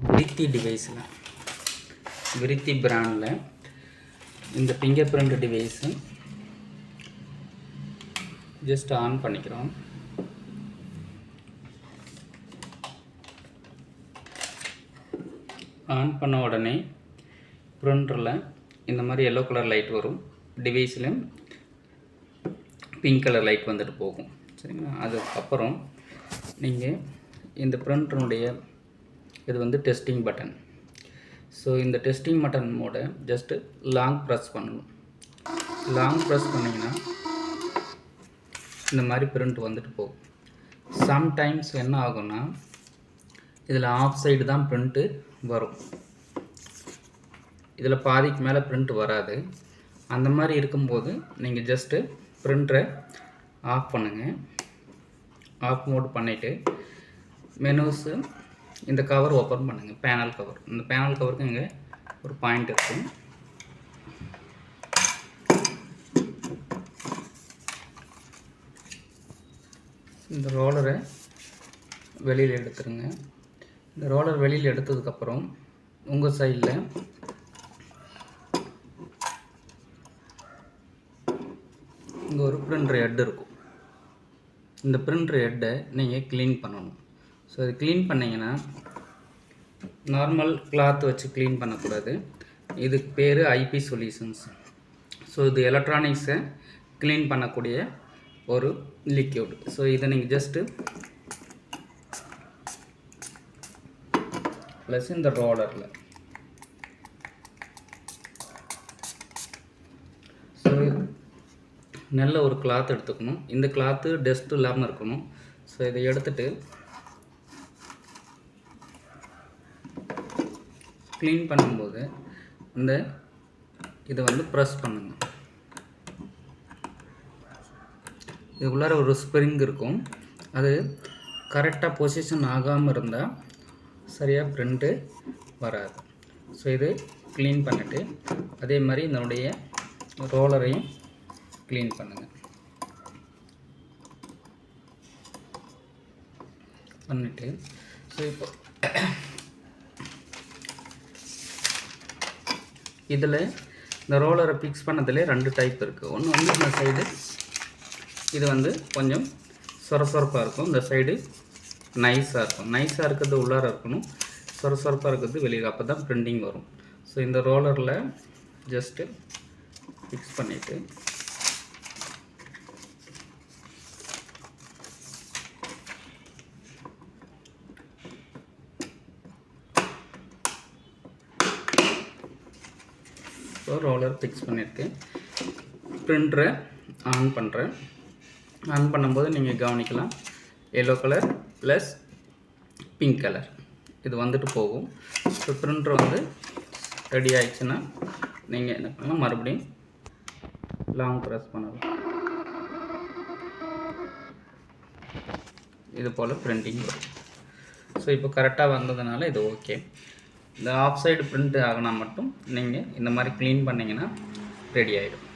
விரித்தி டிவைஸில் விரித்தி பிராண்டில் இந்த finger print device just on பண்ணிக்கிறோம். ஆன் பண்ண உடனே பிரிண்டரில் இந்த மாதிரி எல்லோ கலர் லைட் வரும், டிவைஸில் பிங்க் கலர் லைட் வந்துட்டு போகும். சரிங்களா? அதுக்கப்புறம் நீங்கள் இந்த பிரிண்டருடைய இது வந்து டெஸ்டிங் பட்டன். ஸோ இந்த டெஸ்டிங் பட்டன் மோட ஜஸ்ட்டு லாங் ப்ரெஸ் பண்ணணும். லாங் ப்ரெஸ் பண்ணிங்கன்னா இந்த மாதிரி பிரிண்ட் வந்துட்டு போகும். சம்டைம்ஸ் என்ன ஆகும்னா இதில் ஆஃப் சைடு தான் பிரிண்ட்டு வரும், இதில் பாதிக்கு மேலே பிரிண்ட் வராது. அந்த மாதிரி இருக்கும்போது நீங்கள் ஜஸ்ட்டு பிரிண்டரை ஆஃப் பண்ணுங்கள். ஆஃப் மோட் பண்ணிவிட்டு மெனுஸு இந்த கவர் ஓப்பன் பண்ணுங்கள், பேனல் கவர். இந்த பேனல் கவருக்கு இங்கே ஒரு பாயிண்ட் இருக்கும். இந்த ரோலரை வெளியில் எடுத்துருங்க. இந்த ரோலர் வெளியில் எடுத்ததுக்கப்புறம் உங்கள் சைடில் இங்கே ஒரு பிரிண்டர் ஹெட் இருக்கும். இந்த பிரிண்டர் ஹெட்டை நீங்கள் க்ளீன் பண்ணணும். ஸோ இது க்ளீன் பண்ணிங்கன்னா நார்மல் கிளாத் வச்சு க்ளீன் பண்ணக்கூடாது. இதுக்கு பேர் ஐபி சொல்யூஷன்ஸ். ஸோ இது எலக்ட்ரானிக்ஸை க்ளீன் பண்ணக்கூடிய ஒரு லிக்யூட். ஸோ இதை நீங்கள் ஜஸ்ட்டு ப்ளஸ் இந்த ரோலரில் ஸோ நல்ல ஒரு கிளாத் எடுத்துக்கணும். இந்த கிளாத்து டஸ்ட் இல்லாமல் இருக்கணும். ஸோ இதை எடுத்துகிட்டு க்ளீன் பண்ணும்போது இந்த இதை வந்து ப்ரெஸ் பண்ணுங்க. இதுக்குள்ளார ஒரு ஸ்ப்ரிங் இருக்கும், அது கரெக்டாக பொசிஷன் ஆகாமல் இருந்தால் சரியாக பிரிண்ட்டு வராது. ஸோ இது க்ளீன் பண்ணிவிட்டு அதே மாதிரி இதனுடைய ரோலரையும் க்ளீன் பண்ணுங்கள். பண்ணிவிட்டு ஸோ இப்போ இதில் இந்த ரோலரை ஃபிக்ஸ் பண்ணதில் 2 டைப் இருக்குது. ஒன்று வந்து இந்த சைடு இது வந்து கொஞ்சம் சொரசொரப்பாக இருக்கும், இந்த சைடு நைஸாக இருக்கும். நைஸாக இருக்கிறது உள்ளார இருக்கணும், சொரசொரப்பாக இருக்கிறது வெளியில், அப்போ தான் பிரிண்டிங் வரும். ஸோ இந்த ரோலரில் ஜஸ்ட்டு ஃபிக்ஸ் பண்ணிவிட்டு ஸோ ரோலர் ஃபிக்ஸ் பண்ணியிருக்கேன். பிரிண்டரை ஆன் பண்ணுறேன். ஆன் பண்ணும்போது நீங்கள் கவனிக்கலாம், yellow colour plus pink colour இது வந்துட்டு போகும். ஸோ பிரிண்டர் வந்து ரெடி ஆகிடுச்சுன்னா நீங்கள் என்ன பண்ணலாம், மறுபடியும் லாங் ப்ரெஸ் பண்ணலாம். இது போல் பிரிண்டிங் வரும். ஸோ இப்போ கரெக்டாக வந்ததுனால இது ஓகே. இந்த ஆஃப் சைடு பிரிண்ட் ஆகினா மட்டும் நீங்கள் இந்த மாதிரி க்ளீன் பண்ணிங்கன்னா ரெடி ஆகிடும்.